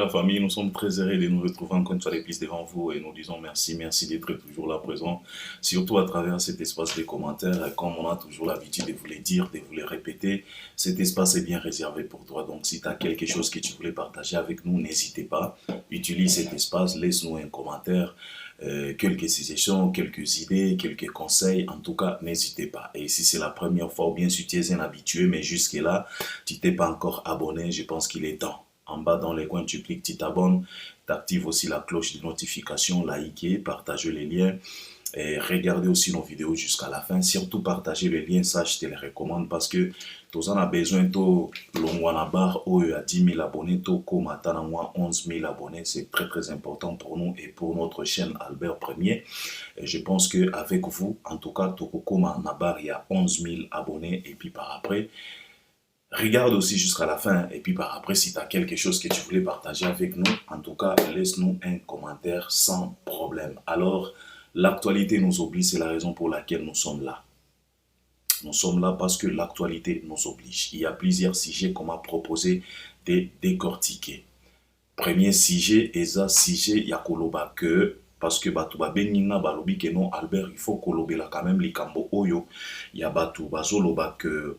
la famille, nous sommes très heureux de nous retrouver encore une fois de plus devant vous et nous disons merci, merci d'être toujours là présent, surtout à travers cet espace de commentaires. Comme on a toujours l'habitude de vous le dire, de vous le répéter, cet espace est bien réservé pour toi. Donc si tu as quelque chose que tu voulais partager avec nous, n'hésitez pas, utilise cet espace, laisse-nous un commentaire, quelques suggestions, quelques idées, quelques conseils. En tout cas, n'hésitez pas. Et si c'est la première fois ou bien si tu es un habitué, mais jusque-là, tu t'es pas encore abonné, je pense qu'il est temps. En bas dans les coins, tu cliques, tu t'abonnes, tu actives aussi la cloche de notification, likez, partagez les liens et regardez aussi nos vidéos jusqu'à la fin. Surtout partagez les liens, ça je te les recommande parce que tous en a besoin, to longwana bar à 10 000 abonnés, to komatana moi 11 000 abonnés, c'est très très important pour nous et pour notre chaîne Albert Premier. Et je pense qu'avec vous, en tout cas, to koma nabar il y a 11 000 abonnés et puis par après, regarde aussi jusqu'à la fin et puis par après, si tu as quelque chose que tu voulais partager avec nous, en tout cas, laisse-nous un commentaire sans problème. Alors, l'actualité nous oblige, c'est la raison pour laquelle nous sommes là. Nous sommes là parce que l'actualité nous oblige. Il y a plusieurs sujets qu'on m'a proposé de décortiquer. Premier sujet, eza sujet yakoloba que parce que batu babenginga balobi que non Albert, il faut kolobela quand même likambo oyo. Il y a batu bazoloba que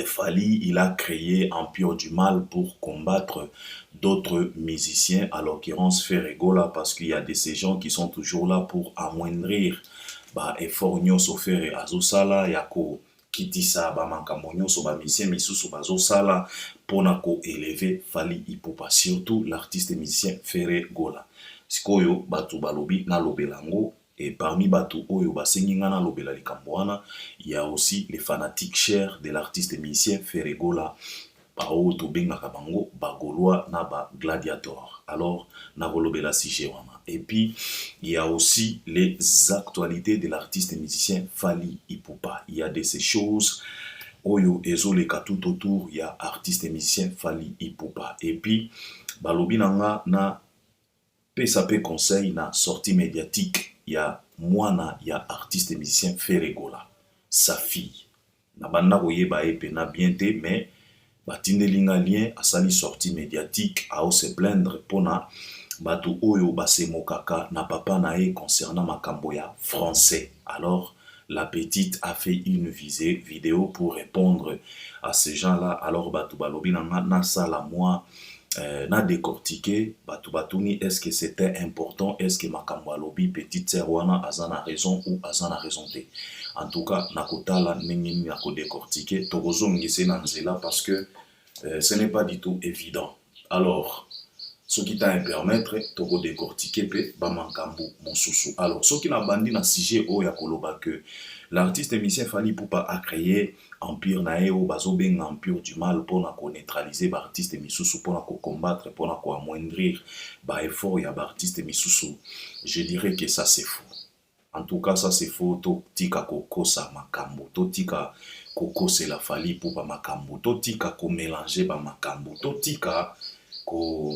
Fally, il a créé Empire du Mal pour combattre d'autres musiciens, à l'occurrence Ferregola, parce qu'il y a de ces gens qui sont toujours là pour amoindrir effort nyonso Ferre azosala yako kitisa makambo nyonso musicien misusu bazosala pona ko élever Fally Ipupa, surtout l'artiste musicien Ferregola. Sikoyo batu balobi na lobelango. Et parmi Batu Oyo Basengingana Lobela Likamboana, il y a aussi les fanatiques chers de l'artiste musicien Ferregola, Bao Tobenga Kabango, Bagoloa Naba Gladiator. Alors, Navolobela Sichewama. Et puis, il y a aussi les actualités de l'artiste musicien Fally Ipupa. Il y a de ces choses. Oyo Ezoleka tout autour, il y a artiste musicien Fally Ipupa. Et puis, Balobi Nanga na PSAP conseil na sortie médiatique. Il y a Moana, il y a artiste et musicien Ferregola, sa fille. Na banda koyeba epena bien te, mais batindelinga lien a sali sortie médiatique a se plaindre pona batu oyo basemokaka na papa na e concernant makambo ya français. Alors la petite a fait une vidéo pour répondre à ces gens-là. Alors batu balobi na sala moi na décortiqué batubatouni, est-ce que c'était important, est-ce que makambo alobi petite sœur wana azana raison ou azana raison te. En tout cas nakotala nengini nako décortiquer tokozongisa na nzela parce que ce n'est pas du tout évident. Alors ce qui t'a permettre toko décortiquer pe ba makambo mosusu. Alors ce qui na bandi na sujet o ya koloba que l'artiste musicien Fally Ipupa a créé Empire Nae ou Bazobenga Empire du Mal pour neutraliser l'artiste misusu, pour combattre, pour amoindrir effort ya artiste misusu. Je dirais que ça c'est faux. En tout cas, ça c'est faux. To tika kokosa makambo, to tika kokose la Fally Ipupa makambo, to tika ko mélanger ba makambo, to tika ko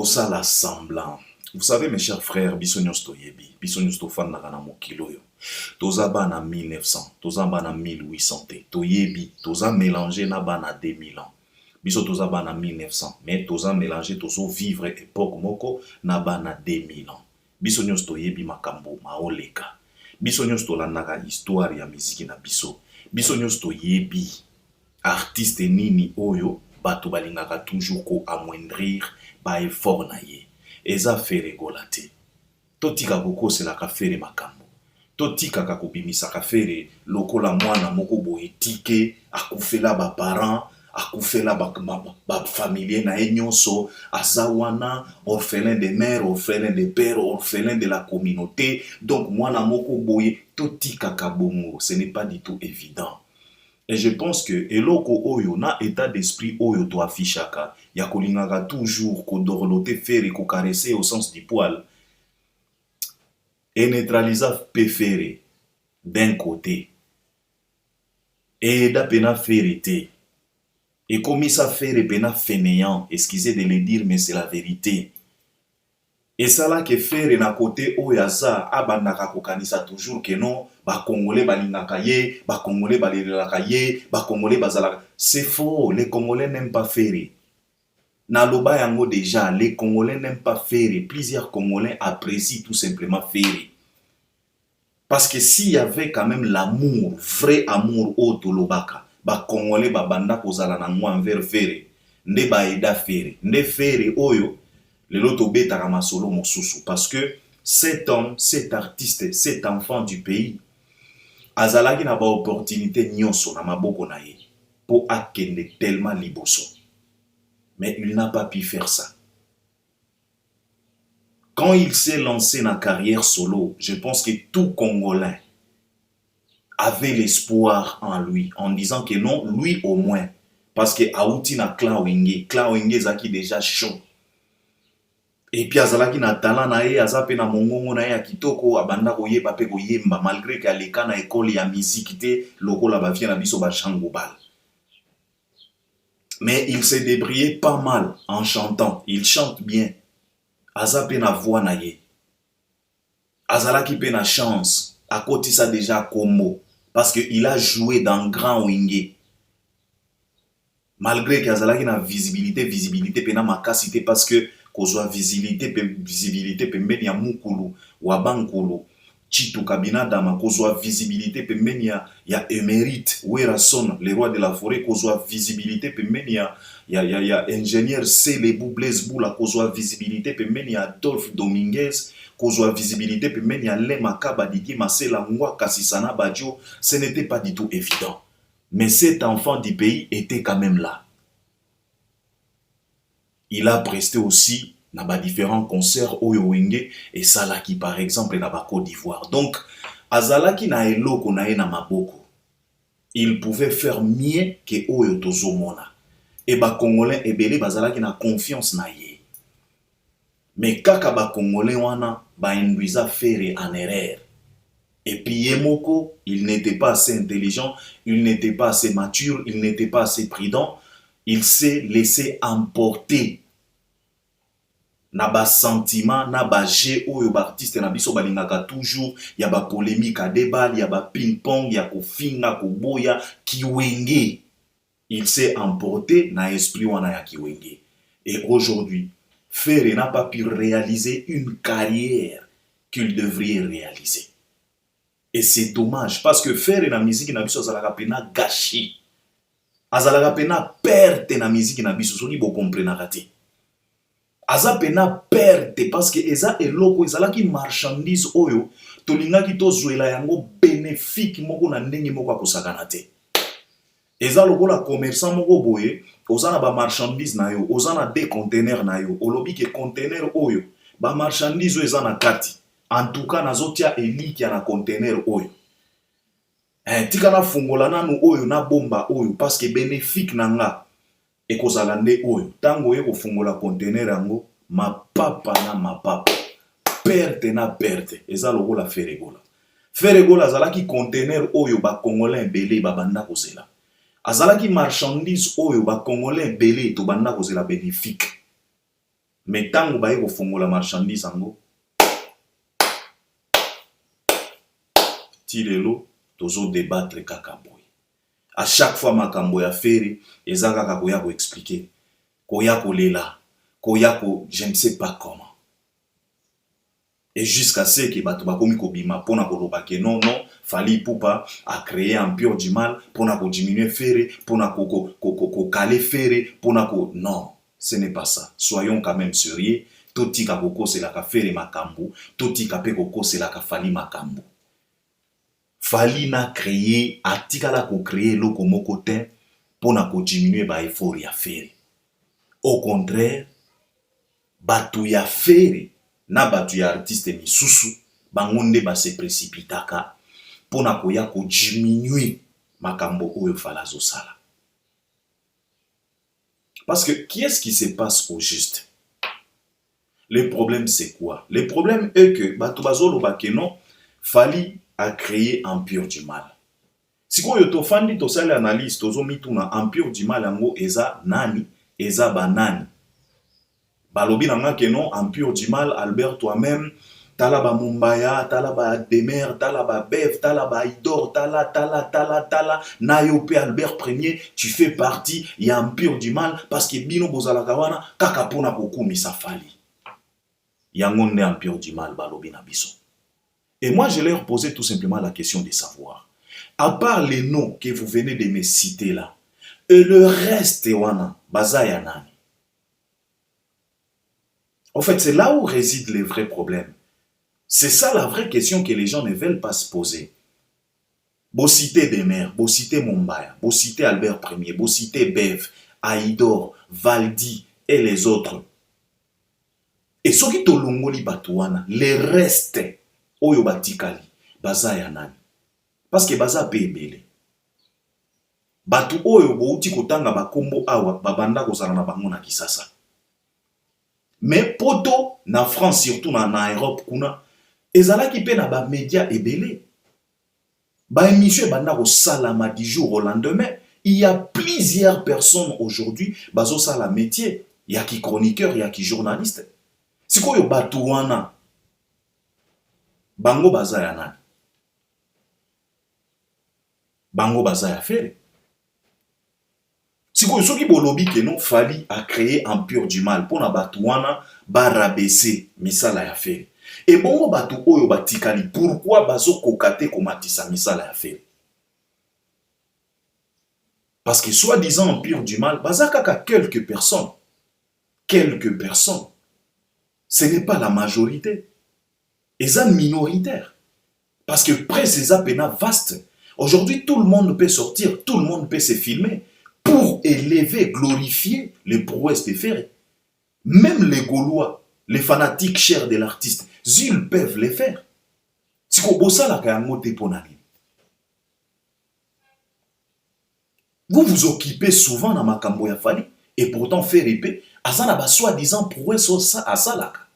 sala semblant. Vous savez mes chers frères, bisonyos toyebi, bisonyos to fan na mokilo yo. Toza bana 1900, toza bana 1800, toyebi, toza mélangé na bana 2000 ans. Biso toza bana 1900, mais toza mélangé tozo vivre époque moko na bana 2000 ans. Biso nyos toyebi makambo maoleka. Biso nyos tolandaka histoire ya miziki na biso. Biso nyos toyebi artiste nini oyo bato balingaka toujours ko amoindrir ba effort na ye. Eza Ferregola te. Totika kokosela ka fere makambo. Totika kakobimisa ka fere lokola mwana moko boye tike akufela ba parents, akufela ba familier na nyonso, azawana orphelin de mère, orphelin de père, orphelin de la communauté. Donc mwana moko boye totika kabongo, ce n'est pas du tout évident. Et je pense que eloko oyo na état d'esprit oyo to affichaka ya kolingaka toujours ko dorloter fere ko caresser au sens du poil. Et neutralisa Pefere d'un côté et da pena ferité et comme ça faire pena fainéant, excusez de le dire mais c'est la vérité. Et ça là que faire na côté oyaza abandaka kokanisa toujours que non ba congolais balingaka ye, ba congolais balelaka ye, ba congolais bazalaka. C'est faux, les congolais n'aiment pas faire. Naloba yango déjà, les Congolais n'aiment pas Ferré. Plusieurs Congolais apprécient tout simplement Ferré. Parce que s'il y avait quand même l'amour, vrai amour au Tolobaka, ba Congolais ba banda kozala na moi envers Ferré, nde ba eda Ferré, nde Ferré oyo, le loto betaka masolo mosusu. Parce que cet homme, cet artiste, cet enfant du pays, azalaki na ba opportunité nyonso na maboko na ye, po akende tellement liboso. Mais il n'a pas pu faire ça. Quand il s'est lancé dans la carrière solo, je pense que tout Congolais avait l'espoir en lui, en disant que non, lui au moins, parce que Aouti na Clan Wenge zaki déjà chaud. Et puis azalaki na talent na ye, azape na mongongo na ye ya kitoko, abanda koyeba pe koyemba, malgré qu'aleka na école ya musique te, lokola ba vient na biso ba changobal. Mais il s'est débrouillé pas mal en chantant, il chante bien. Aza pe na voix na ye. Azalaki pe na chance. A côté ça déjà Como. Parce qu'il a joué dans Grand Wenge. Malgré que Azalaki na visibilité pe na makasité parce que kozwa visibilité pe mbeni ya mukulu wabankulu Chitu Kabina Dama kozwa visibilité pe mbeni ya émérite Werason le roi de la forêt kozwa visibilité pe mbeni ya ingénieur C Lebou Blaise Boula kozwa visibilité pe mbeni ya Adolphe Dominguez kozwa visibilité pe mbeni ya Lema Kabadiki Masela Ngwa Kasisana Badjo. Ce n'était pas du tout évident, mais cet enfant du pays était quand même là. Il a presté aussi dans différents concerts au Wenge et Salaki par exemple dans la Côte d'Ivoire. Donc, Azalaki na eloko na na maboko. Il pouvait faire mieux que Oyo Tozomona. Et ba Congolais ebele bazalaki na confiance na ye. Mais kaka ba Congolais wana ba induisa Ferré en erreur. Et puis Yemoko, il n'était pas assez intelligent, il n'était pas assez mature, il n'était pas assez prudent. Il s'est laissé emporter na ba sentiment, na ba jeu oyo ba artiste na biso balingaka toujours, ya ba polémique à débat, ya ba ping-pong, ya kofinga, koboya, Kiwenge. Il s'est emporté na esprit wana ya Kiwenge. Et aujourd'hui, Ferré n'a pas pu réaliser une carrière qu'il devrait réaliser. Et c'est dommage parce que Ferré na musique na biso azalaka pena gâché. Azalaka pena perte na musique na biso soki bo comprenaka te. Aza pena perte parce que eza eloko ezalaki marchandise oyo tolingaki tozwela yango bénéfique moko na ndenge moko akosakana te. Eza lokola commerçant moko boye oza na ba marchandise na yo, oza na des containers na yo, olobi ke container oyo ba marchandise oyo eza na kati. En tout cas nazotia eliki ya na container oyo. Tika na fungola nanu oyo na bomba oyo parce que bénéfique nanga ekozala nde oyo. Tango ye kofungola container yango mapapa na mapapa. Perte na perte. Eza lokola Ferregola. Ferregola azalaki container oyo ba Congolais belé ba banda kozela. Azalaki marchandise oyo ba Congolais belé to banda kozela bénéfique. Mais tango ba ye kofungola marchandise yango tirelo tozo débattre kaka boy. À chaque fois makambo ya Ferré ezaka kaka koya ko expliquer, koya ko lela, koya ko je ne sais pas comment. Et jusqu'à ce que bato bakomi kobima pona koloba ke non Fally Ipupa a créé un pur du mal pona ko diminuer Ferré, pona ko caler Ferré, pona ko non, ce n'est pas ça. Soyons quand même sérieux. Totika koko c'est la ka Ferré makambo, totika pe koko c'est la ka Fally makambo. Fally n'a créé, atikala ko créer loko moko te pona ko diminuer ba effort ya Ferré. Au contraire, batu ya Ferré na batu ya artiste misusu bangonde ba se précipitaka pona ko ya ko diminuer makambo oyo Fally azosala. Parce que qu'est-ce qui se passe au juste? Le problème c'est quoi? Le problème est que batu bazoloba ke non Fally a créé Empire du Mal. Si ko yo tofandi to sala analyse tozo mituna Empire du Mal yango eza nani, eza banani. Balobi nanga ke non Empire du Mal, Albert toi-même, Talaba Mumbaya, Talaba Demer, Talaba Bev, Talaba Idor, Tala, Nayope Albert Ier, tu fais partie, il y a Empire du mal, parce que Bino Bozalakawana, Kakapona Koku Misafali. Yangonde Empire du mal, Balobi Nabiso. Et moi, je leur posais tout simplement la question de savoir, à part les noms que vous venez de me citer là, et le reste, Wana, Bazayanani. En fait, c'est là où résident les vrais problèmes. C'est ça la vraie question que les gens ne veulent pas se poser. Bocité des mères, Bocité Mumbaya, Bocité Albert Ier, Bocité Bev, Aïdor, Valdi et les autres. Et ceux qui tolongoli batouana, les restes, oyo batikali, baza yanani. Parce que baza pebele. Batu oyo bouti kotanga bakombo awa, babanda kozala na bango na kisasa. Mais poto, na France, surtout na Europe, kuna, ezalaki pe na ba média ebele. Ba émission banda ko salama du jour au lendemain. Il y a plusieurs personnes aujourd'hui, bazo sala métier, il y a qui chroniqueur, il y a qui journaliste. Sikoyo batuwana. Bango baza ya nani? Bango baza ya fere. Sikoyo soki bolobi ke non fali a créé empire du mal pour na batuwana ba rabaisser misala ya fere. Et bongo batu oyo batikali, pourquoi bazo kokate komatisa misala ya fere? Parce que soi-disant empire du mal, bazakaka quelques personnes. Quelques personnes. Ce n'est pas la majorité. Ils sont minoritaires. Parce que presse est vaste. Aujourd'hui, tout le monde peut sortir, tout le monde peut se filmer pour élever, glorifier les prouesses des ferrés. Même les Gaulois, les fanatiques chers de l'artiste, ils peuvent les faire. Si vous vous occupez souvent dans Makambo ya Fali et pourtant faire épée, azana ba soi-disant prouesse à salaka.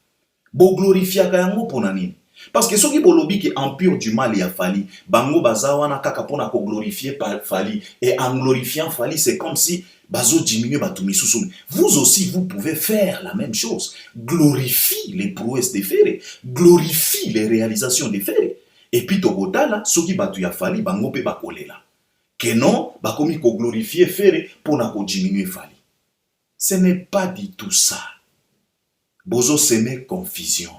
Bo glorifier kayango ponanini. Parce que ceux qui bolobi que empire du mal ya Fali, bango bazawana kaka pona ko glorifier Fali et en glorifiant Fali, c'est comme si bazo diminuer batumi susumi. Vous aussi vous pouvez faire la même chose. Glorifie les prouesses des ferrés, glorifie les réalisations des ferrés. Et puis tokotala ceux qui batu ya Fali bango pe bakolela. Que non, bakomi ko glorifier ferré pour na ko diminuer Fali. Ce n'est pas du tout ça. Bozo semer confusion.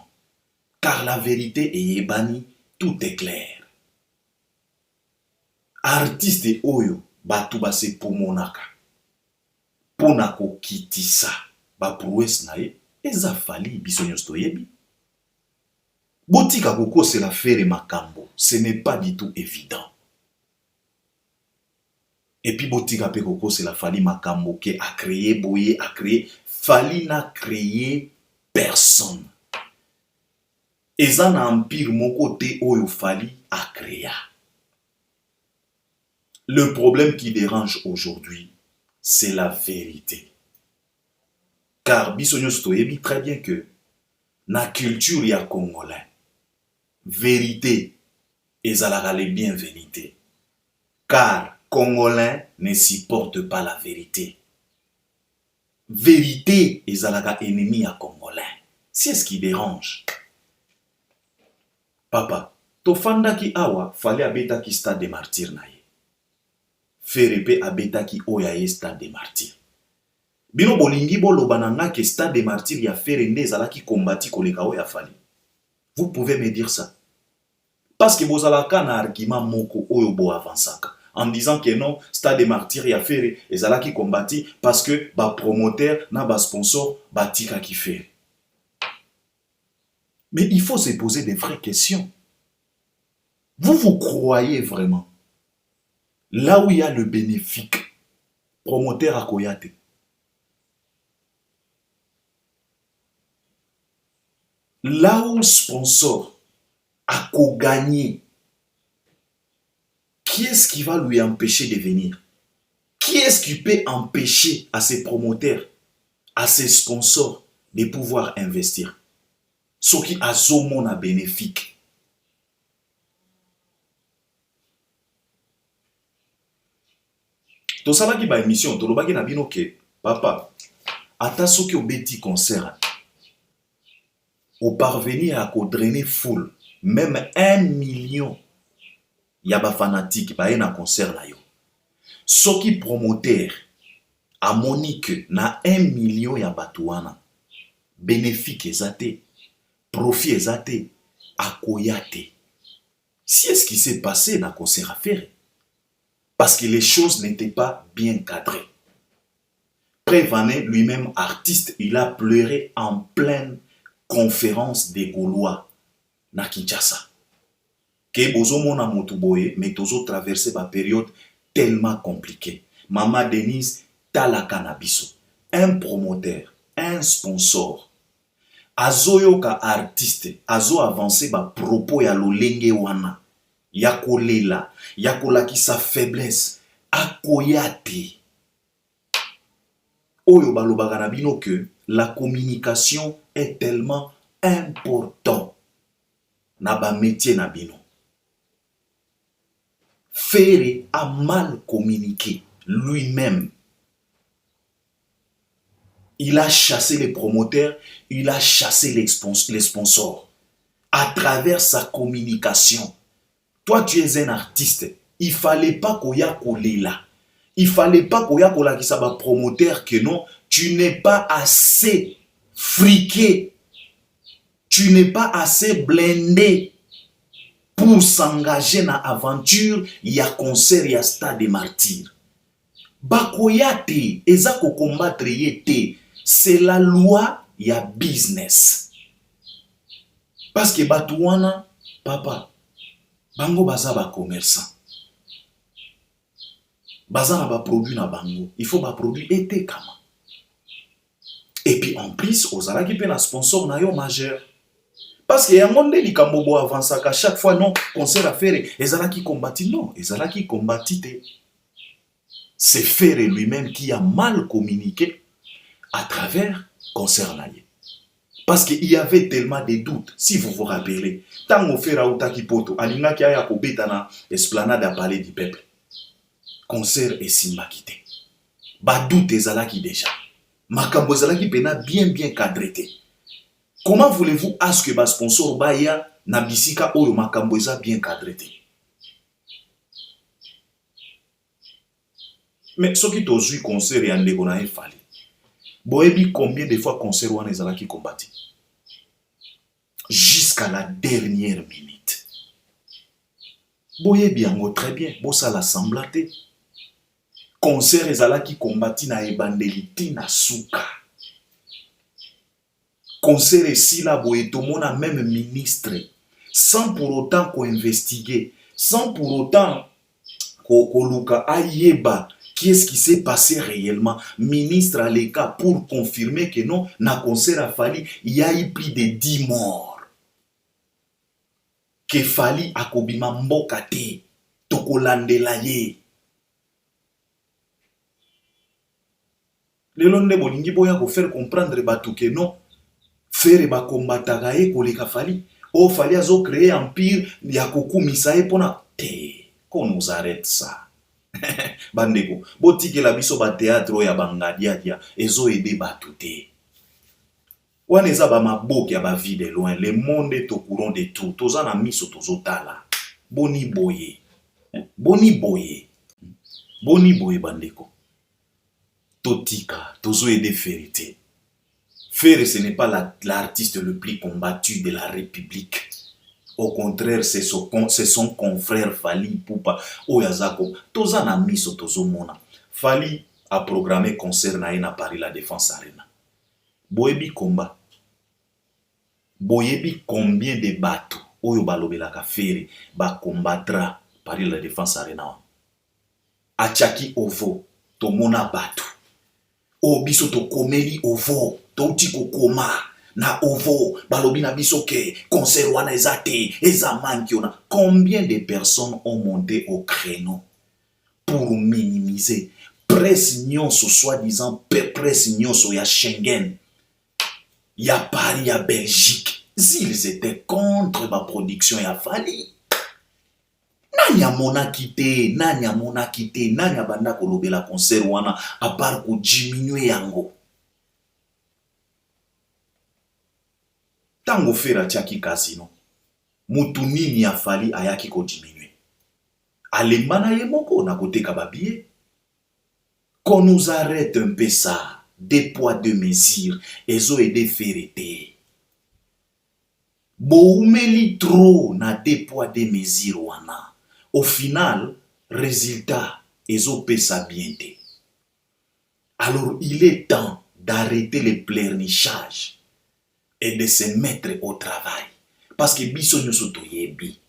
Car la vérité est ébanie, tout est clair. Artiste oyo, batu base pomonaka. Ponako kitisa, ba prouesse nae, eza Fali bisonyos toyebi. Botika koko c'est la faire makambo, ce n'est pas du tout évident. Et puis Botika Pekoko, c'est la Fali Makambo qui a créé, Boye a créé. Fali n'a créé personne. Et ça n'a empire mon côté Oyo Fali a créé. Le problème qui dérange aujourd'hui, c'est la vérité. Car Bissonios Toyebi très bien que na culture ya congolais, vérité et les bien vérité. Car Congolais ne supportent pas la vérité. Vérité et zalaga ennemi à Congolais. C'est ce qui dérange. Papa, tofanda ki awa fallait abeta ki stade de martyr na ye. Ferepe abeta ki oyaye stade de martyr. Bino bolingi boloba nanga ke stade de martyr ya ferende zalaki kombati koleka oya fali. Vous pouvez me dire ça? Parce que bozalaka na argument moko oyo bo avansaka. En disant que non, stade de martyr ya ferre et zala qui combati parce que ba promoteur na ba sponsor ba tika qui fait. Mais il faut se poser des vraies questions. Vous croyez vraiment là où il y a le bénéfique promoteur à Koyate? Là où sponsor a gagné, qui est-ce qui va lui empêcher de venir? Qui est-ce qui peut empêcher à ses promoteurs, à ses sponsors de pouvoir investir? Ce qui a son à bénéfique. Tout ça qui va émission, tout le monde qui a papa, ata ce qui obéti concert. au parvenir à drainer foule, même 1 million, il y a des fanatiques, il y a un concert là. Ce qui promoteur, à Monique, na 1 million ya batouana, bénéfique ezate, profit ezate, akoyate. Si est ce qui s'est passé dans le concert à faire, parce que les choses n'étaient pas bien cadrées. Prévané, lui-même artiste, il a pleuré en pleine conférence des Gaulois na Kinshasa. Que bozo mona motuboye, mais tozo traversé ma période tellement compliquée. Mama Denise Tala Canabiso, un promoteur, un sponsor, azoyoka artiste, azo avancé ba propos ya lolenge wana, ya kolela, ya kolaki sa faiblesse, akoyate. Oyo balobaka na bino que la communication est tellement important na ba métier na bino. Ferré a mal communiqué lui-même. Il a chassé les promoteurs, il a chassé les sponsors à travers sa communication. Toi, tu es un artiste. Il ne fallait pas qu'on y a collé là. Il ne fallait pas qu'on y a collé qui ça va promoteur que non. Tu n'es pas assez friqué. Tu n'es pas assez blindé pour s'engager dans l'aventure. Il y a concert, il y a stade des martyrs. Bakoyate, ezako combattre yete. C'est la loi, il y a business. Parce que batouana, papa, bango baza ba commerçant. Baza na ba produit na bango. Il faut ba produit été kama. Et puis en plus, ozala ki pe na sponsor na yo majeur. Parce que yango nde likambo bo avansaka chaque fois non concert à faire ezala ki combati non, ezala ki combati te. C'est Ferré lui-même qui a mal communiqué à travers concert naïe. Parce qu'il y avait tellement de doutes. Si vous vous rappelez, tant on fait Raouta Kipoto, Alina qui a na esplanade à parler du peuple. Concert et Simba quitté. Ba doute ezalaki déjà. Makambo ezalaki pena bien cadré. Comment voulez-vous à ce que ba sponsor baya na bisika oyo makambo eza bien cadré? Mais ce qui t'a joué concert et en dégona est fallu. Boebi combien de fois concert wana ezalaki combattu? Jusqu'à la dernière minute. Boyebi yango très bien, bosa la semblate. Concert ezalaki combattu na ebandeliti na suka. Concert ici la boyetomona même ministre, sans pour autant qu'on investigue, sans pour autant qu'on luka ayeba. Qu'est-ce qui s'est passé réellement? Ministre à l'écart pour confirmer que non, na concert à Fali, il y a eu plus de 10 morts. Que Fali akobima mbokate, tokolandela ye. Le londe bolingi boya ko faire comprendre batu que non, faire ba combataka ye koleka Fali. O Fali azo créer empire, ya kokumisa ye pona te. Qu'on nous arrête ça. Bandeko, botike la biso ba théâtre ya bangadia dia ezo ede batute. Wana eza ba maboki ya ba vie de loin, le monde est au courant de tout. Toza na miso tozotala. Boni boye. Boni boye. Boni boye bandeko. Totika, tozo ede vérité. Ferré, ce n'est pas l'artiste le plus combattu de la République. Au contraire, c'est son confrère Fali Poupa Oyazako. Toza na miso tozo mona. Fali a programmé concert na Paris la Défense Arena. Boyebi combat. Boyebi combien de bateaux oyo balobelaka Ferré ba combattra Paris la Défense Arena. Achaki ovo to mona bateau. O biso to komeli ovo to tiko koma. Na ovo, balobi na biso ke, concert wana ezate, ezamanki ona. Combien de personnes ont monté au créneau pour minimiser presse nyonso, soi-disant presse nyonso ya Schengen, ya Paris, ya Belgique, s'ils étaient contre ma production ya Fali. Nani amonaki te, nani amonaki te, nani abanda kolobela concert wana, à part ko diminuer yango. tango fera tiaki casino mutu nini afali ayaki ko diminuer alembana ye moko na koteka babillet. Qu'on nous arrête un peu ça, des poids de mesure, et ont aidé ferrete. Boumeli trop na des poids de mesure wana. Au final, résultat, ils ont payé ça bien. Alors il est temps d'arrêter le pleurnichage et de se mettre au travail. Parce que Biso Nyosoto Yebi,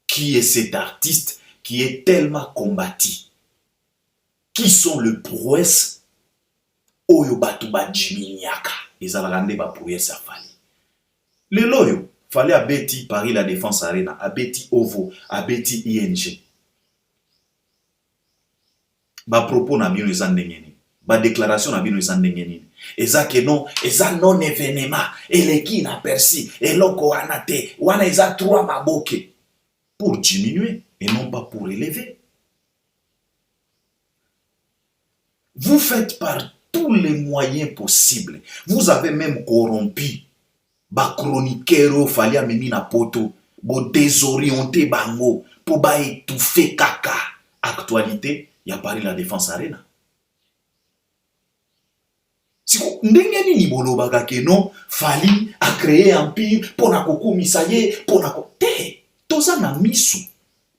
qui est cet artiste qui est tellement combattu, qui sont le prouesse oyo batu ba jiminyaka ezalakande ba prouesse afali le loyo fallait abeti Paris la Défense Arena, abeti Ovo, abeti ING ba propos na bino ezandengeni ba déclaration na bino ezandengeni eza que non eza non événement eleki na persi eloko wana te wana eza trois maboke pour diminuer et non pas pour élever. Vous faites par tous les moyens possibles. Vous avez même corrompu ba chroniqueur falia memi na poto, bo désorienté bango pour ba étouffer kaka actualité ya Paris la Défense Arena. Siko ndenge nini bolobaka ke non fali a créé empire pona kokumisa ye pona ko te toza na misu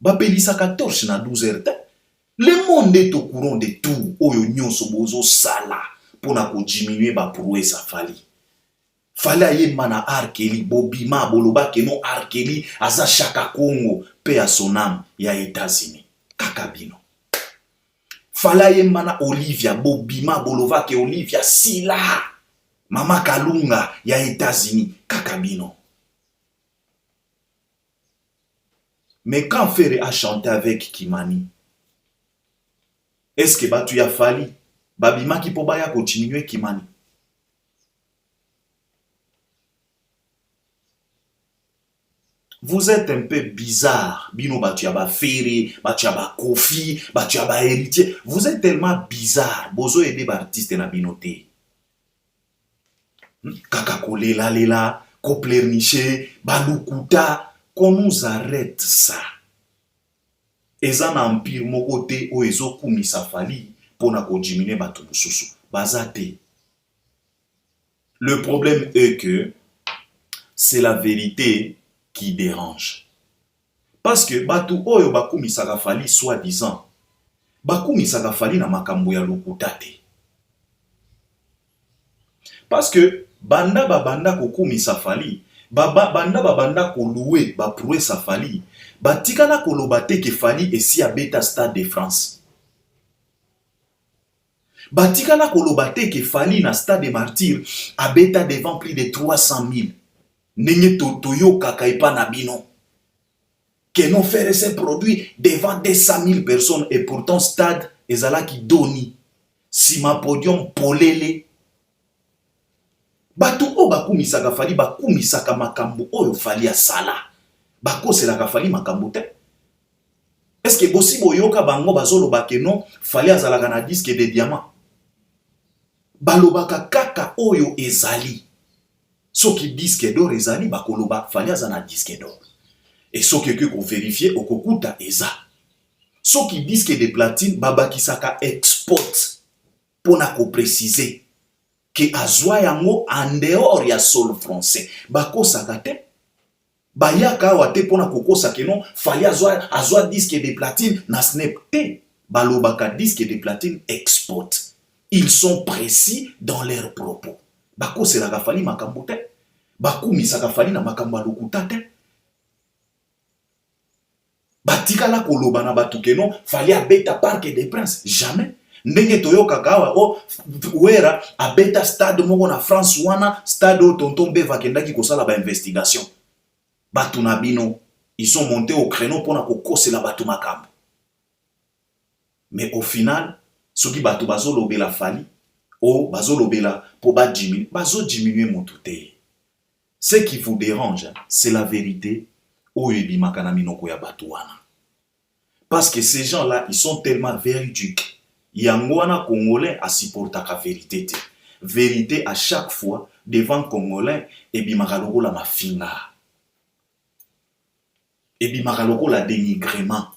ba pelisa 14 na 12h. Le monde est au courant de tout. Oyo nyonso bozo sala pona ko diminuer ba prouesse fali. Fali aye mana arkeli bobima boloba ke non arkeli aza Chaka Congo pe à son âme ya États-Unis. Kakabino. Fali aye mana Olivia bobima bolova ke Olivia Sila Mama Kalunga ya États-Unis. Kakabino. Mais quand Ferré a chanté avec Kimani, est-ce que batu ya fali babima ki po baya continuer Kimani? Vous êtes un peu bizarre. Bino batu ya ba Ferré, batu ya ba Kofi, batu ya ba héritier. Vous êtes tellement bizarre. Bozo aider ba artiste na binote. Kaka kolela lela, ko pleurnicher, balukuta, qu'on nous arrête ça. Eza na empire moko te o ezo kumisa fali pona ko diminuer batu mususu bazate. Le problème est que c'est la vérité qui dérange. Parce que batu oyo bakumisa fali soi-disant bakumisa fali na makambo ya lokuta te. Parce que banda ko kumisa fali banda ko louer ba prouesse fali batikala koloba te ke fali esi abeta Stade de France. Batikala koloba te ke fali na Stade des Martyrs abeta devant plus de 300 000. Nenye toyo kakaipa na bino. Que non faire ces produits devant 200 000 personnes et pourtant Stade ezala ki doni. Sima podium polele. Batu o bakumisaka fali bakumisaka makambo oyo fali ya sala. Bako c'est la kafali makambo te. Est-ce que bossi boyoka bango bazoloba ke non fali azalaka na disque de diamant? Balobaka kaka oyo ezali. Soki disque d'or ezali bakoloba fali azana disque d'or. Et soki que ko vérifier okokuta eza. Soki disque de platine babakisaka export pona ko préciser que azwa yango en dehors ya sol français. Bako sakate bayaka wate pona kokosa ke non fali azwa disque de platine na snap te balobaka disque de platine export. Ils sont précis dans leurs propos. Bako c'est la fali makambo te bakumisaka fali na makambo lokuta te batikala koloba na batu ke non fali abeta Parc des Princes jamais. Ndenge toyoka kawa o wera abeta stade moko na France wana stade o tonton Beva kendaki kosala ba investigation. Batu na bino, ils sont montés au créneau pour na kokose la batu makambo. Mais au final, soki batu bazo lobela fali, o bazo lobela po ba diminuer, bazo diminuer montute. Ce qui vous dérange, c'est la vérité. O ebimaka na minoko ya batu wana. Parce que ces gens-là, ils sont tellement véridiques. Yango wana Congolais a supportaka vérité te. Vérité à chaque fois, devant Congolais, et bimagaloko la mafinga. Et bimagaloko la dénigrement.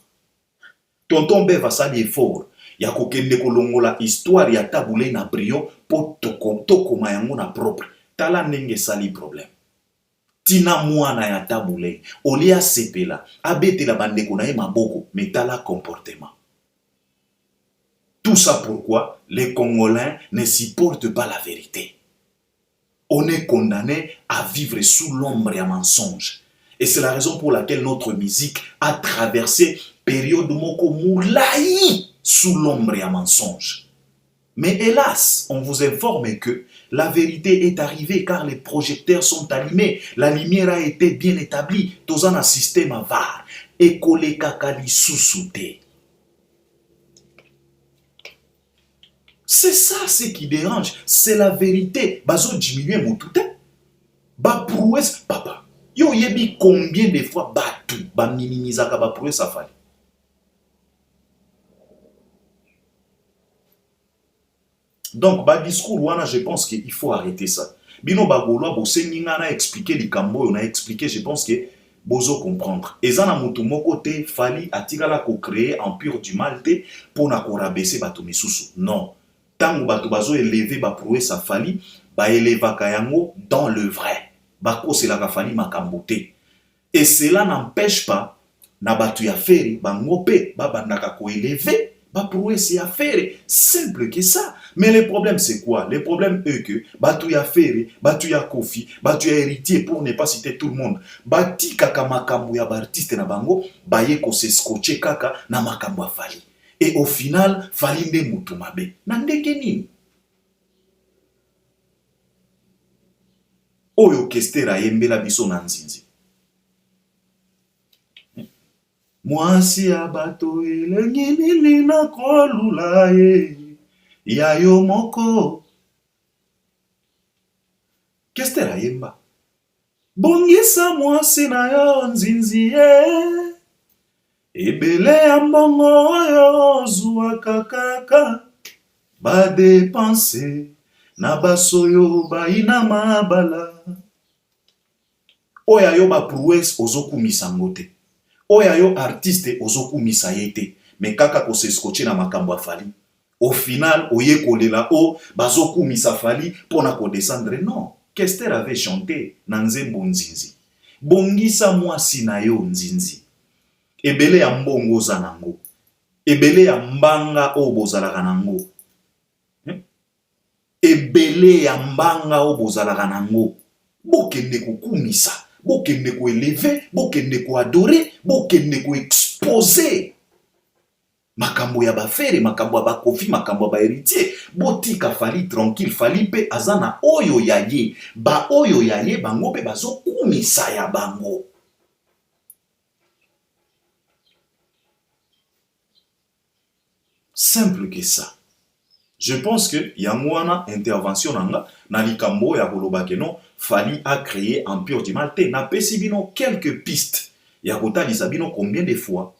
Tonton Bev a sali effort. Ya kokende kolongola histoire ya tabule na brio po toko mayango na propre. Tala nenge sali problème. Tina mwana ya tabule. Olia sepela. Abete la bandeko na ye maboko. Mais tala comportement. Tout ça pourquoi les Congolais ne supportent pas la vérité. On est condamné à vivre sous l'ombre et à mensonge. Et c'est la raison pour laquelle notre musique a traversé période moko moulaï sous l'ombre et à mensonge. Mais hélas, on vous informe que la vérité est arrivée car les projecteurs sont allumés. La lumière a été bien établie. Dans un système avare. Et collé kakali sous-souté. C'est ça ce qui dérange. C'est la vérité. Bazo diminuer mon tout. Ba prouesse, papa. Yo yebi combien de fois batu ba minimisaka ba prouesse a fallu. Donc ba discours wana, je pense qu'il faut arrêter ça. Bino bagolwa bo senginga na expliquer likambo, on a expliqué, je pense que bozo comprendre. Ezana mutu moko te fali atikala ko créer empire du mal te pour na ko rabaisser bato misusu. Non. Tango bato bazo élever ba prouesse a fali, ba éleva kayango dans le vrai. Bako c'est la kafali makambote. Et cela n'empêche pas na batu ya feri bangope ba bandaka ko élever ba prouesse ya feri, simple que ça. Mais le problème c'est quoi? Le problème est que batu ya feri, batu ya kofi, batu ya héritier pour ne pas citer tout le monde, bati kaka makambo ya ba artiste na bango, baye ko se scotcher kaka na makambo fali. Et au final, fali nde mutu mabe. Na ndenge nini? Oyo kestera yembela biso na nzinzi. Mwasi ya bato elengi nini na kolula ye. Ya yo moko. Kestera yemba. Bongisa mwasi na yo nzinzi ye. Ebele ya mbongo oyo zuwa kakaka. Ba dépenser. Na basoyo baina mabala. Oya yo ba prouesse ozoku misangote. Oya yo artiste ozoku misayete. Mais kaka ko se scotcher na makambo afali. Au final, oye kolela o bazoku misafali pona ko descendre. Non. Kester avait chanté na nzembo nzinzi. Bongisa mwasi na yo nzinzi. Ebele ya mbongo zanango. Ebele ya mbanga o bozalaka nango. Ebele ya mbanga o bozalaka nango. Bokende kukumisa, bokende ko élever, bokende ko adorer, bokende ko exposer. Makambo ya bafere, makambo ya bakofi, makambo ya ba héritier. Botika fali tranquille, fali pe azana oyo yaye. Ba oyo yaye bango pe bazo kumisa ya bango. Simple que ça. Je pense que yangwana intervention nanga na likambo ya koloba ke non fali a créé empire du mal te na pesi bino quelques pistes ya kotalisa bino combien de fois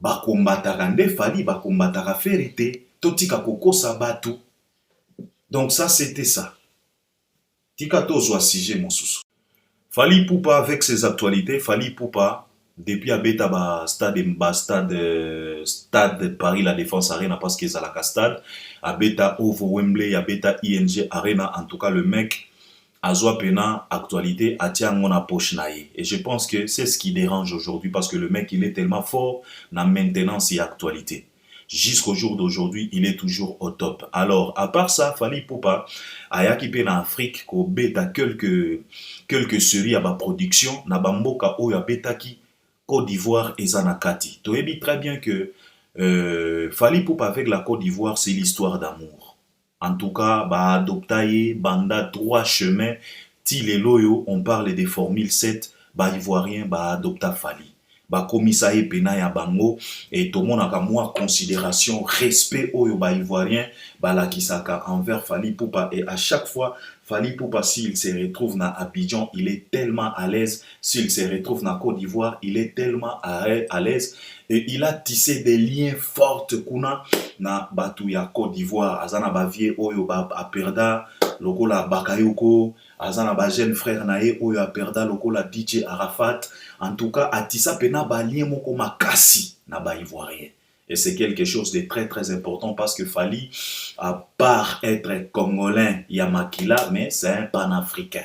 ba kombataka nde fali ba kombataka ferité totika kokosa batu. Donc ça c'était ça. Tika tozwa sujet mosusu. Fali Poupa avec ses actualités, Fali Poupa depuis abeta stade Paris la Défense Arena parce qu'ils à la stade abeta Ovo Wembley abeta ING Arena, en tout cas le mec azwa pena actualité atia ngona poche naie. Et je pense que c'est ce qui dérange aujourd'hui parce que le mec il est tellement fort dans maintenance et actualité. Jusqu'au jour d'aujourd'hui, il est toujours au top. Alors, à part ça, Fali Poupa a équipé en Afrique ko beta quelques séries à ma production na bamboka oyo beta ki Côte d'Ivoire et Zanakati. Tu sais très bien que Fali Poupa avec la Côte d'Ivoire, c'est l'histoire d'amour. En tout cas, bah adoptaye, banda droit chemin, Tile Loyo, on parle des formules 7, bah ivoirien, bah adopta Fali. Bah komisaye pena ya bango, et tout le monde a moi considération, respect oyo bah ivoirien, bah la kisaka envers Fali Poupa. Et à chaque fois, Fally Ipupa, s'il se retrouve à Abidjan, il est tellement à l'aise. S'il se retrouve à Côte d'Ivoire, il est tellement à l'aise. Et il a tissé des liens forts kuna na batu ya Côte d'Ivoire. Azana bavie oyo ba aperda lokola Bakayoko. Azana ba jeune frère nae oyo aperda lokola DJ Arafat. En tout cas, atissa pena ba lien moko makasi na ba ivoirien. Et c'est quelque chose de très très important parce que Fally, à part être congolais, Yamakila, mais c'est un panafricain.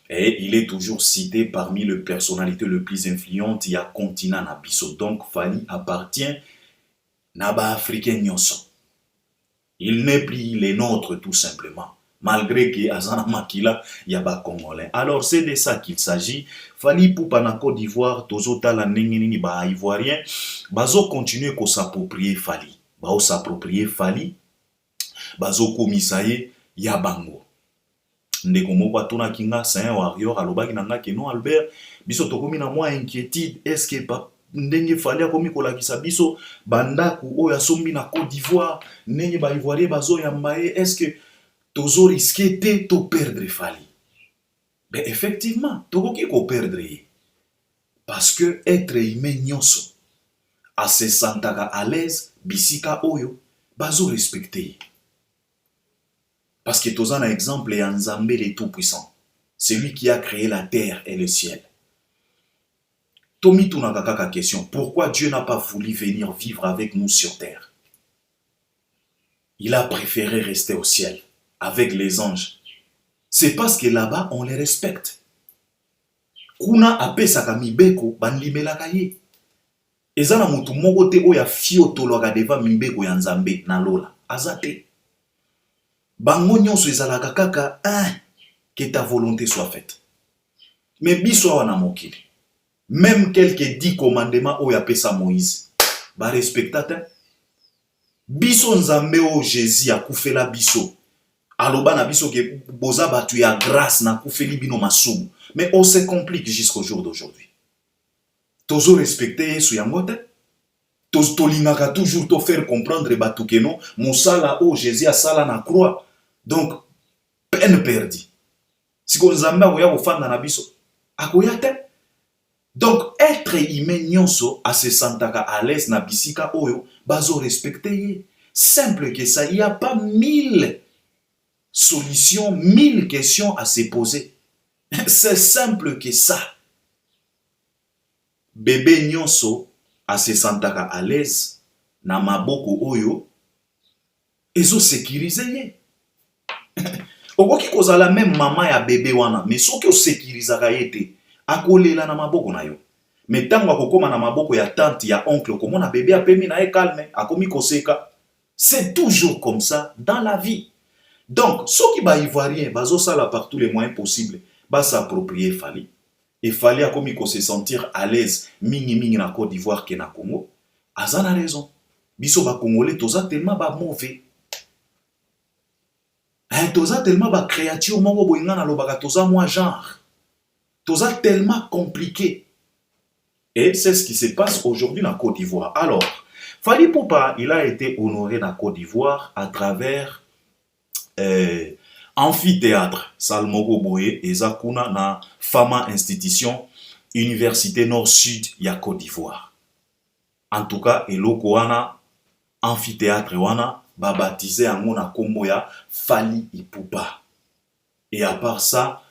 Et il est toujours cité parmi les personnalités les plus influentes du continent Nabiso. Donc Fally appartient à africain nyonso. Il n'est plus les nôtres tout simplement. Malgré que Azana Makila, il y a pas congolais. Alors c'est de ça qu'il s'agit. Fally Ipupa na Côte d'Ivoire, tozota la nengeni ba ivoirien, bazo continuer ko s'approprier Fally. Bao s'approprier Fally. Bazo komisaye ya bango. Ndeko moko atuna kinga c'est un warrior alobaki nanga ke non Albert, biso tokomi na moi inquiétude, est-ce que pas ndenge Fally akomi kolakisa biso bandaku oyo asombi na Côte d'Ivoire, ndenge ba ivoirien bazo yambaye, est-ce que tozo risqué de perdre Fally? Ben effectivement, tokoki ko perdre. Parce que être humain nyonso a se sentaka à l'aise bisika oyo bazo respecter. Parce que toza un exemple ya Nzambe le tout-puissant, celui qui a créé la terre et le ciel. Tomi tunaka kaka question, pourquoi Dieu n'a pas voulu venir vivre avec nous sur terre? Il a préféré rester au ciel avec les anges. C'est parce que là-bas, on les respecte. Kuna apesaka mibeko banlimelaka ye. Ezana mutu moko te oya fiotolaka deva mibeko ya Nzambe na lola. Azate. Bango nyonso ezalaka kaka que ta volonté soit faite. Mais biso wana mokili. Même quelques 10 commandements oya pesa Moïse. Ba respectata. Biso Nzambe o Jésus akufela biso. Aloba na biso ke boza batu ya grâce na kufeli bino masumu. Mais on se complique jusqu'au jour d'aujourd'hui. Tozo respecter Yesu yango te. Tolingaka toujours to faire comprendre batu ke non mosala o Jésus a sala na croix. Donc peine perdue. Si ko Nzambe akoya kofanda na biso, akoya te. Donc être humain nyonso a se sentaka à l'aise na bisika oyo bazo respecter ye. Simple que ça, il n'y a pas 1000 solutions, 1000 questions à se poser. C'est simple que ça. Bébé nyonso a se sentaka à l'aise na maboko oyo ezo sécuriser ye. Okoki kozala même maman ya bébé wana, mais soki o sécurisaka ye te, akolela na maboko na yo. Mais tango akokoma na maboko ya tante ya oncle, komona bébé apemi na ye calme, akomi koseka. C'est toujours comme ça dans la vie. Donc, ceux qui ba ivoirien, bazo sala par tous les moyens possibles, ba s'approprier Fally. Et Fally a commis qu'on se sentir à l'aise, mingi na Côte d'Ivoire que na Congo. Azan a raison. Biso ba Congolais, toza tellement ba mauvais. Toza tellement ba créature, mongo boinga na lobaka, toza moi genre. Toza tellement compliqué. Et c'est ce qui se passe aujourd'hui na Côte d'Ivoire. Alors, Fally Ipupa, il a été honoré dans Côte d'Ivoire à travers amphithéâtre Salmogo Boye et Zakuna na Fama Institution Université Nord-Sud ya Côte d'Ivoire. En tout cas, eloko wana amphithéâtre wana ba baptisé en na kombo ya Fally Ipupa. Et à part ça,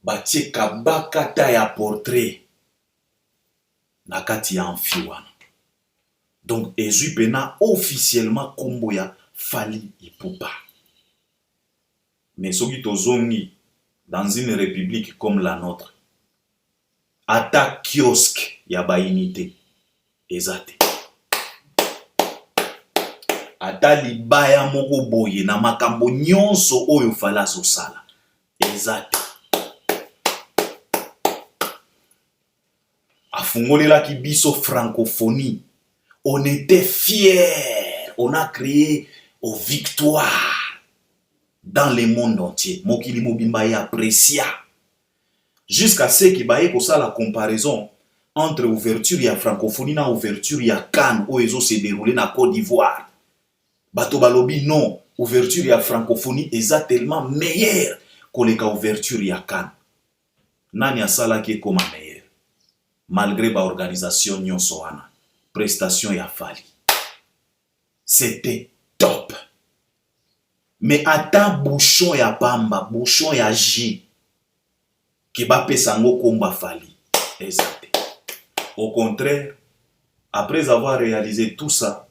batie kabakata ya portrait na kati ya amphi wana. Donc, Ezupena officiellement kombo ya Fally Ipupa. Mais soki tozongi dans une république comme la nôtre, ata kiosque ya ba unité ezate. Ata libaya moko boye na makambo nyonso oyo Fally azosala ezate. Afungolelaki biso francophonie. On était fiers. On a créé aux victoires dans le monde entier. Mokili Mobimba y apprécia. Jusqu'à ce qu'il y ait la comparaison entre ouverture et francophonie et ouverture et Cannes où ils ont se déroulé dans Côte d'Ivoire. Bato balobi non, ouverture et francophonie est tellement meilleure koleka ouverture ya CAN. Nani asalaki ekoma meilleur malgré ba organisation nyonso wana. Prestation ya Fally. C'était top. Mais ata bouchon ya pamba, bouchon ya J, qui va pesango komba Fally. Exact. Au contraire, après avoir réalisé tout ça,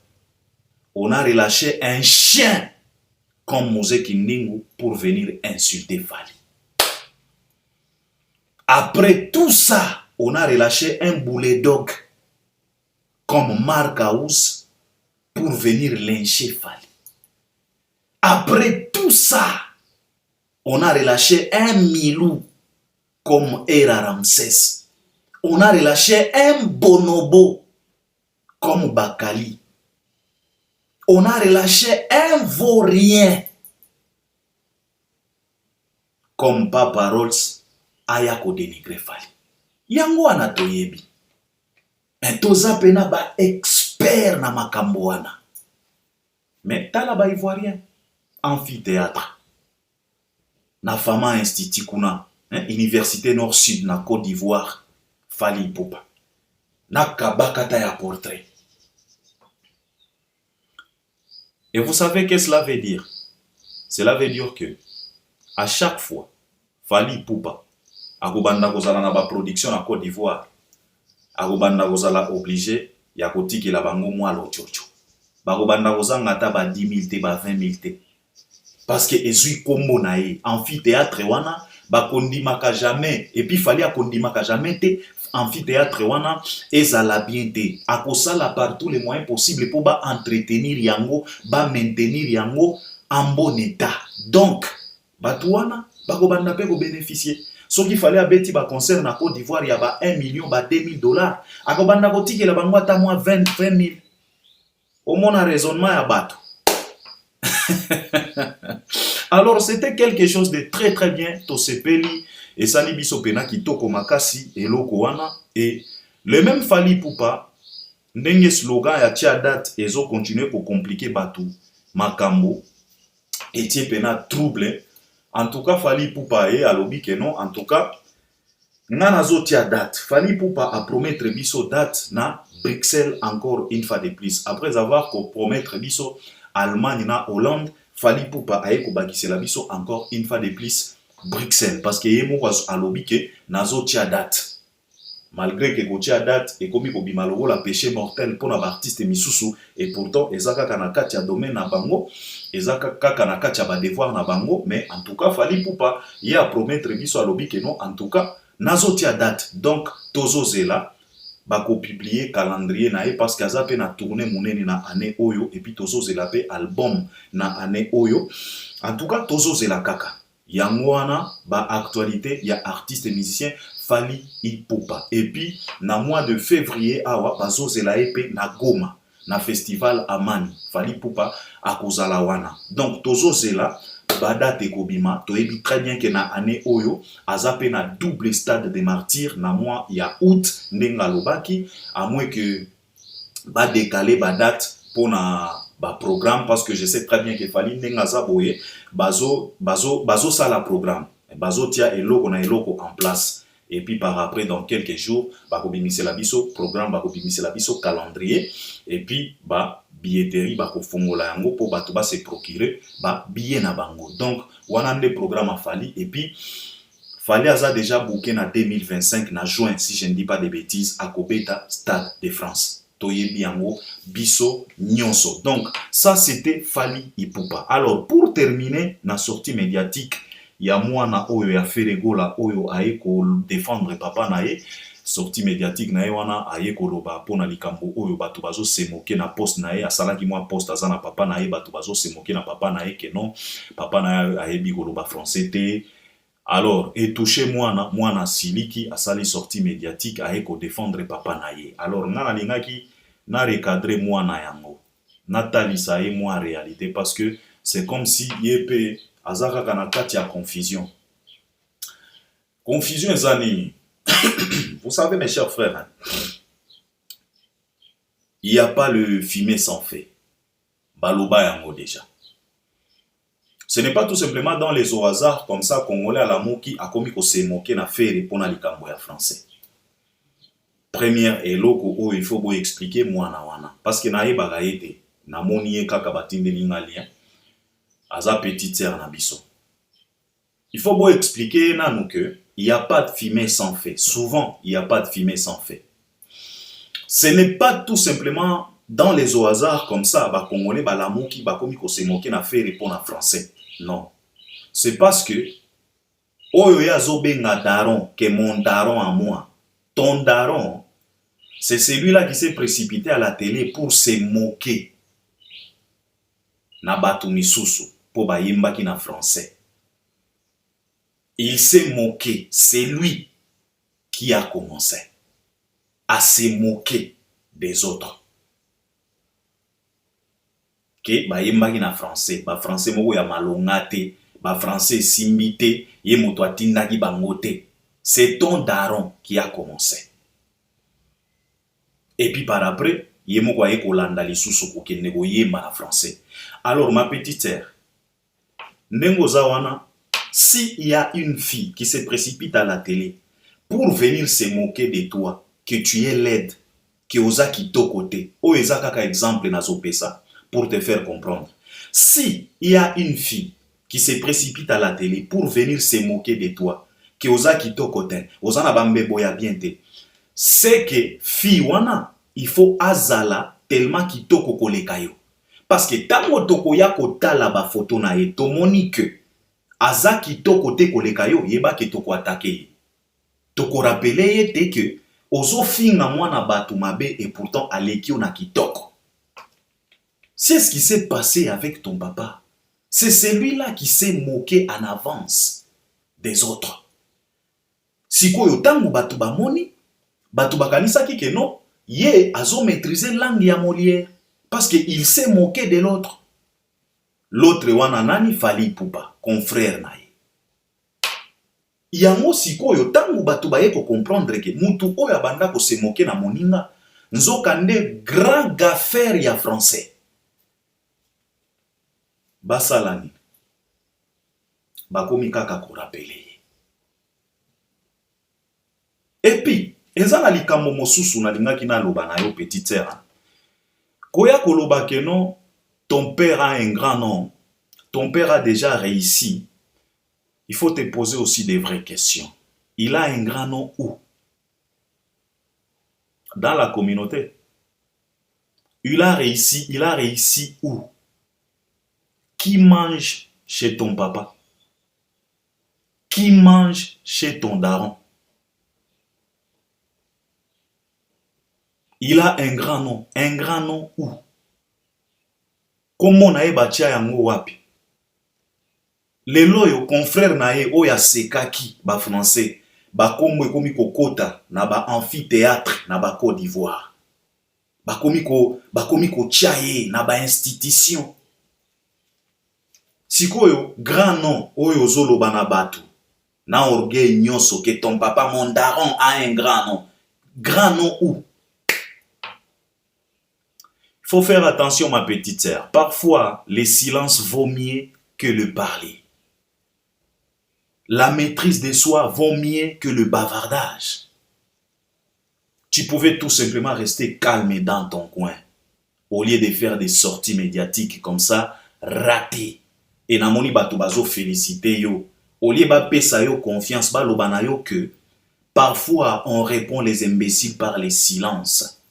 on a relâché un chien comme Mose Kindingu pour venir insulter Fally. Après tout ça, on a relâché un boulet dog comme Mark House pour venir lyncher Fally. Après tout ça, on a relâché un Milou comme Era Ramsès. On a relâché un Bonobo comme Bakali. On a relâché un Vaurien comme Papa Rolls ayako dénigrer Fally. Yango wana toyebi. Mais toza pena ba expert na makambo wana. Mais tala ba ivoirien amphithéâtre. Na Fama Institut kuna, Université Nord-Sud na Côte d'Ivoire, Fally Ipupa. Na kabakata ya portrait. Et vous savez qu'est-ce que cela veut dire? Cela veut dire que à chaque fois, Fally Ipupa akobanda kozala na ba production na Côte d'Ivoire, akobanda kozala obligé ya kotikela bango mwa lochocho. Bakobanda kozanga ta ba 10 000 te ba 20 000 te. Parce que ezui kombo na ye amphithéâtre wana bakondimaka jamais et puis Fally akondimaka jamais te amphithéâtre wana ezala bien te akosala par tous les moyens possibles pour ba entretenir yango ba maintenir yango en bon état. Donc batu wana bakobanda pe ko bénéficier. Soki Fally abeti ba concert na Côte d'Ivoire ya ba 1 million ba 2 000 dollars akobanda kotikela bango ata mwa 20 000. Au moins un raisonnement ya bato. Alors c'était quelque chose de très très bien tosepeli et sali biso pena kitoko makasi et loko wana et le même Fally Ipupa ndenge slogan ya tia date ezo continuer pour compliquer batu makambo et tie pena trouble. En tout cas Fally Ipupa et alobi que non, en tout cas ngana zo tia date. Fally Ipupa a promettre biso date na Bruxelles encore une fois de plus après avoir promettre biso Allemagne na Hollande. Fally Ipupa aye ko bakisela biso encore une fois de plus Bruxelles parce que yemo a lobby que nazo tia date malgré que ko tia date et komi ko bimalogo la péché mortel pour na artiste misusu et pourtant ezaka kana katia domaine na bango ezaka kana katia ba devoir na bango mais en tout cas Fally Ipupa y a promettre biso a lobby que non en tout cas nazo tia date donc tozo zela bako publier calendrier na e parce que aza pe na tourner monene na année oyo et puis tozo zela pe album na année oyo. En tout cas tozo zela kaka yango wana ba actualité ya artiste et musicien Fally Ipupa et puis na mois de février awa bazo zela e pe na Goma na festival Amani Fally Ipupa akozala wana donc tozo zela badate kobima toyebi très bien que na année oyo azape na double stade des martyrs na mois ya août ndenga lobaki à moins que ba décaler ba date pour na ba programme parce que je sais très bien que Fally ndenga zaboye bazo sala programme bazo tia eloko na eloko en place et puis par après dans quelques jours ba kobimise la biso programme ba kobimise la biso calendrier et puis ba billetterie ba ko fongola yango pour bato ba se procurer ba billet na bango. Donc wana nde programme a Fally et puis Fally aza déjà booké na 2025 na juin si je ne dis pas de bêtises à Kobeta Stade de France. Toyebi yango biso nyonso. Donc ça c'était Fally Ipupa. Alors pour terminer na sortie médiatique ya mwana oyo ya Feregola oyo aye ko défendre papa na ye sortie médiatique na ye wana aye koloba pona likambo oyo bato bazo se moquer na poste na ye asalaki mwa poste aza na papa na ye bato bazo se moquer na papa na ye que non papa na ye ayebi koloba français te. Alors et touché mwana siliki asali sortie médiatique aye ko défendre papa na ye. Alors ngana lingaki na recadrer mwana yango na talisa ye mwa réalité parce que c'est comme si yepe azaka kana kati ya confusion ezani. Vous savez mes chers frères, hein, il n'y a pas le fumier sans feu. Baloba yango déjà. Ce n'est pas tout simplement dans les au hasard comme ça, Congolais à l'amour qui a commis qu'on s'est moqué na faire répondre à l'Ikamboya français. Première eloko où il faut vous expliquer moi na wana. Parce que na yeba ete na moni kaka batinde lingalia aza petite sœur na biso. Il faut vous expliquer nanou que il n'y a pas de fumée sans feu. Souvent, il n'y a pas de fumée sans feu. Ce n'est pas tout simplement dans les au hasard comme ça, bah Congolais bah l'amour qui bah comme il s'est moqué na fait répondre en français. Non. C'est parce que oyo ya zobenga daron, que mon daron à moi. Ton daron, c'est celui-là qui s'est précipité à la télé pour se moquer. Na batu misusu, pour ba yimba ki na français. Il s'est moqué. C'est lui qui a commencé à se moquer des autres. Que ba yimba ki na français, ba français moko ya malongate, ba français simbité, ye moto atindaki bangote. C'est ton daron qui a commencé. Et puis par après, ye moko aye kolanda lisusu ko kende ko yemba na français. Alors ma petite sœur, ndengo zawana, si il y a une fille qui se précipite à la télé pour venir se moquer de toi, que tu es laide, que oza kito côté, o eza kaka exemple na zopesa pour te faire comprendre. Si il y a une fille qui se précipite à la télé pour venir se moquer de toi, que oza kito côté, oza na bambe boya bien te, c'est que fille wana, il faut azala tellement kitoko koleka yo. Parce que tango toko ya kotala ba photo na ye, tomoni que aza kitoko te koleka yo, yeba ke toko atake ye. Toko rappele ye te que ozo finga mwana batu mabe et pourtant aleki yo na kitoko. C'est ce qui s'est passé avec ton papa. C'est celui-là qui s'est moqué en avance des autres. Sikoyo tango batu bamoni, batu bakanisa ki ke non, ye azo maîtriser langue ya Molière parce qu'il s'est moqué de l'autre. L'autre wana nani Fally Ipupa, confrère na ye. Yango sikoyo tango batu baye ko comprendre que mutu oyo abanda ko se moquer na moninga, nzoka nde grand gaffaire ya français. Basalani. Bakomi kaka ko rappeler. Et puis, eza na likambo mosusu na lingaki na loba na yo petite sœur. Koya koloba ke non, ton père a un grand nom. Ton père a déjà réussi. Il faut te poser aussi des vraies questions. Il a un grand nom où? Dans la communauté. Il a réussi où? Qui mange chez ton papa? Qui mange chez ton daron? Il a un grand nom où? Comment na ye batia yango wapi? Lelo yo confrère na ye oya sekaki ba français ba kombo ekomi kokota na ba amphithéâtre na ba Côte d'Ivoire. Ba komi ko tiaye na ba institution. Sikoyo grand nom oyo zoloba na batu. Na orgueil nyonso que ton papa mon daron a un grand nom. Grand nom où? Il faut faire attention, ma petite sœur. Parfois, le silence vaut mieux que le parler. La maîtrise de soi vaut mieux que le bavardage. Tu pouvais tout simplement rester calme dans ton coin, au lieu de faire des sorties médiatiques comme ça, ratées. Et namoni bato bazo féliciter yo. Au lieu ba pesa yo confiance, ba lobana yo que parfois on répond les imbéciles par les silences.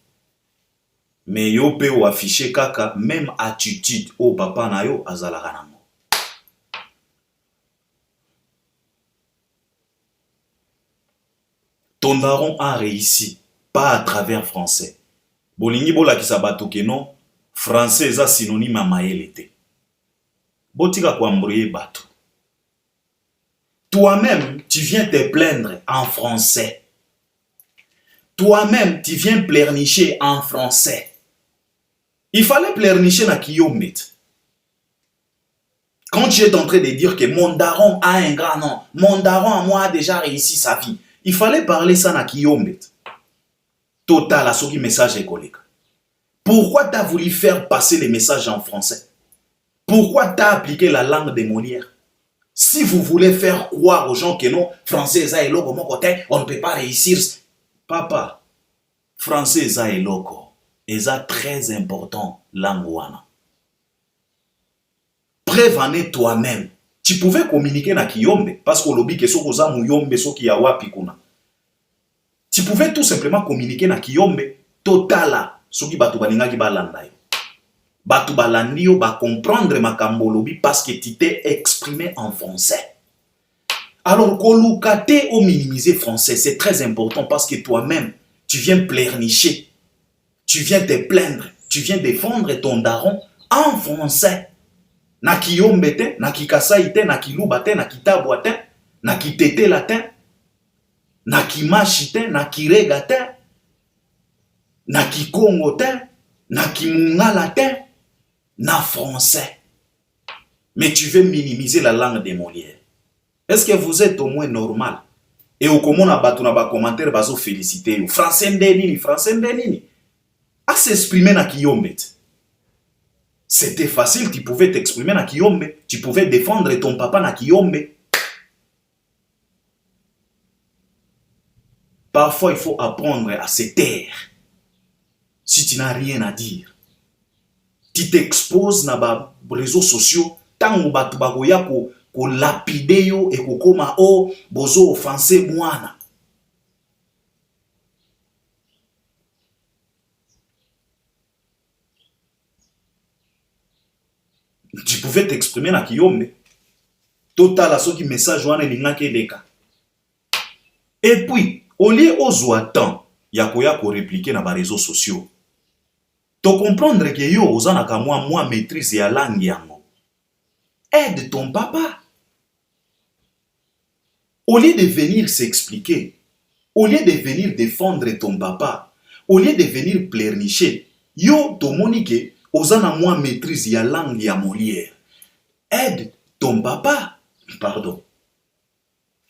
Mais yo pe ou affiché kaka même attitude au papa na yo azalaka nango. Ton daron a réussi, pas à travers français. Bolingi bola ki sabato ke non, français eza synonyme à mayele te. Botika kwa mbrouye bato. Toi-même, tu viens te plaindre en français. Toi-même, tu viens pleurnicher en français. Il fallait pleurnicher na Kiyombet. Quand tu es en train de dire que mon daron a un grand nom, mon daron à moi a déjà réussi sa vie, il fallait parler ça na Kiyombet. Total, à ce qui message est collègue. Pourquoi tu as voulu faire passer les messages en français? Pourquoi tu as appliqué la langue de Molière? Si vous voulez faire croire aux gens que non, français ça est loco, mon côté, on ne peut pas réussir. Papa, français ça est loco. Et ça très important, langue wana. Prévenez toi-même. Tu pouvais communiquer na Kiyombe, parce que l'obi que soko za muyombe soki ya wapi kuna. Tu pouvais tout simplement communiquer na Kiyombe, totala, soki batu balingaki balanda yo. Batu balandi yo ba comprendre makambo lobi parce que tu t'es exprimé en français. Alors, kolukate au minimiser français, c'est très important parce que toi-même, tu viens pleurnicher, tu viens te plaindre, tu viens défendre ton daron en français. Na Kiyombe te, na Kikasai te, na Kiluba te, na Kitabwa te, na Kitete la te, na Kimashi te, na Kirega te, na Kikongo te, na Kimungala te, na français. Mais tu veux minimiser la langue de Molière. Est-ce que vous êtes au moins normal? Et au comment on a battu na ba commentaire bazo féliciter français ndenini, français ndenini. À s'exprimer na Kiyombe. C'était facile, tu pouvais t'exprimer na Kiyombe, tu pouvais défendre ton papa na Kiyombe. Parfois, il faut apprendre à se taire. Si tu n'as rien à dire, tu t'exposes na ba réseaux sociaux, tango batu bakoya ko lapide yo et ko koma o bozo offenser mwana. Tu pouvais t'exprimer na Kiyombe. Total à ce qui message wana lingaki eleka. Et puis, au lieu ozwa temps, yakoya ko répliquer na ba réseaux sociaux. To comprendre que yo ozanaka moi maîtrise ya langue yango. Aide ton papa. Au lieu de venir s'expliquer, au lieu de venir défendre ton papa, au lieu de venir pleurnicher, yo tomonike ozana moi maîtrise ya langue ya Molière. Aide ton papa. Pardon.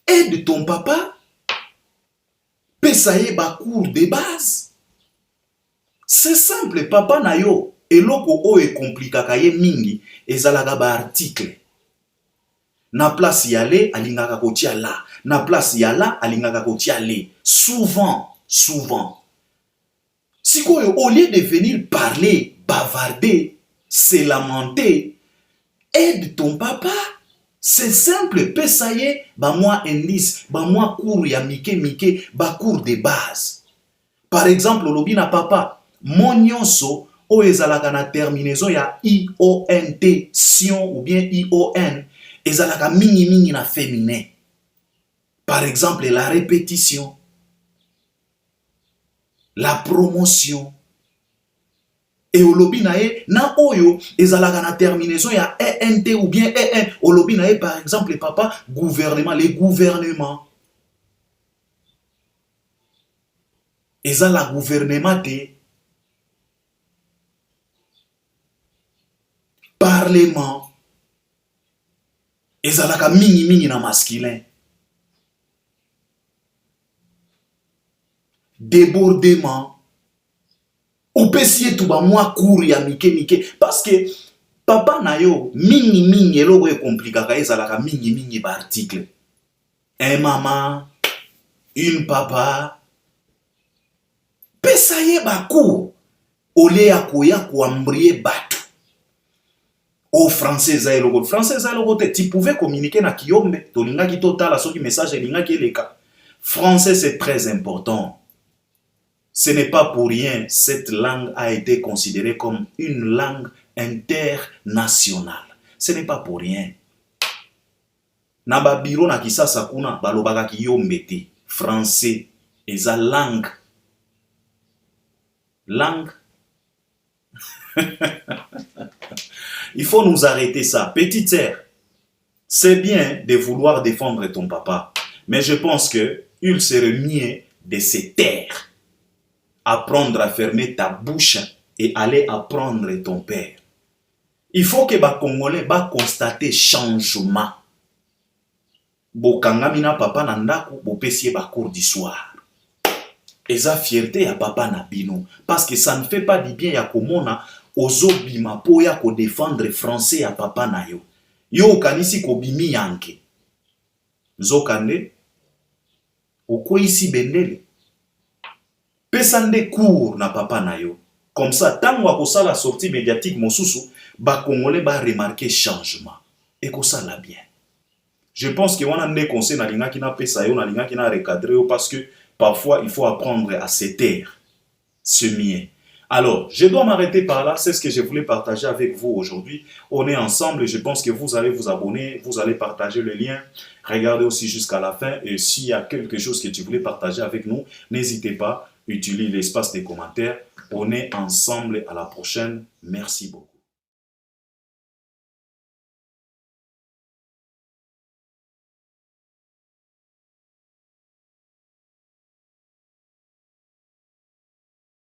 Aide ton papa. Pesaye ba cours de base. C'est simple, papa na yo. Eloko o e komplikaka ye mingi ezalaka ba article. Na place yale alingaka kotia la. Na place yala alingaka kotia le. Souvent. Sikoyo, au lieu de venir parler, bavarder, se lamenter, aide ton papa. C'est simple, pesaye, ba moi indice, ba moi cours ya mike, ba cours de base. Par exemple, lobi na papa, monyonso o ezalaka na terminaison ya IONT, sion ou bien ION, ezalaka mingi na féminin. Par exemple, la répétition, la promotion. Et olobi na e, na oyo, ezalaka na terminaison ya ENT ou bien EN. Olobi na e, par exemple, papa, gouvernement, les gouvernements. Ezala gouvernement te. Parlement. Ezalaka mingi na masculin. Débordement. Opesiye tout ba moi cours ya mike parce que papa na yo mingi eloko e komplikaka ezalaka mingi ba article. Un maman, une papa. Pesaye ba cours ole ya koya ko ambrier batu. Au français za eloko te, tu pouvais communiquer na Kiyombe, to lingaki total soki message lingaki eleka. Français c'est très important. Ce n'est pas pour rien, cette langue a été considérée comme une langue internationale. Ce n'est pas pour rien. Na ba biro na kisasa kuna balobaka Kiyombe te, français eza langue. Langue. Il faut nous arrêter ça. Petite sœur, c'est bien de vouloir défendre ton papa, mais je pense que il serait mieux de se taire. Apprendre à fermer ta bouche et aller apprendre ton père. Il faut que les Congolais constater changement. Bokangami na papa nandaku bopesiye ba cours d'histoire. Eza fierté ya papa na bino parce que ça ne fait pas du bien ya komona ozobima po ya ko défendre français ya papa na yo. Yo okanisi ko bimi yanke. Nzokande okwisi bendele. Pesa nde cours na papa na yo. Comme ça, tant wa kosala sortie médiatique mosusu, ba Congolais ba remarquer changement. Et kosala bien. Je pense que wana nde conseil na linga kina pesa yo na linga kina recadrer yo parce que parfois il faut apprendre à se taire. Ce mien. Alors, je dois m'arrêter par là. C'est ce que je voulais partager avec vous aujourd'hui. On est ensemble et je pense que vous allez vous abonner, vous allez partager le lien. Regardez aussi jusqu'à la fin. Et s'il y a quelque chose que tu voulais partager avec nous, n'hésitez pas, utilise l'espace des commentaires. On est ensemble. À la prochaine. Merci beaucoup.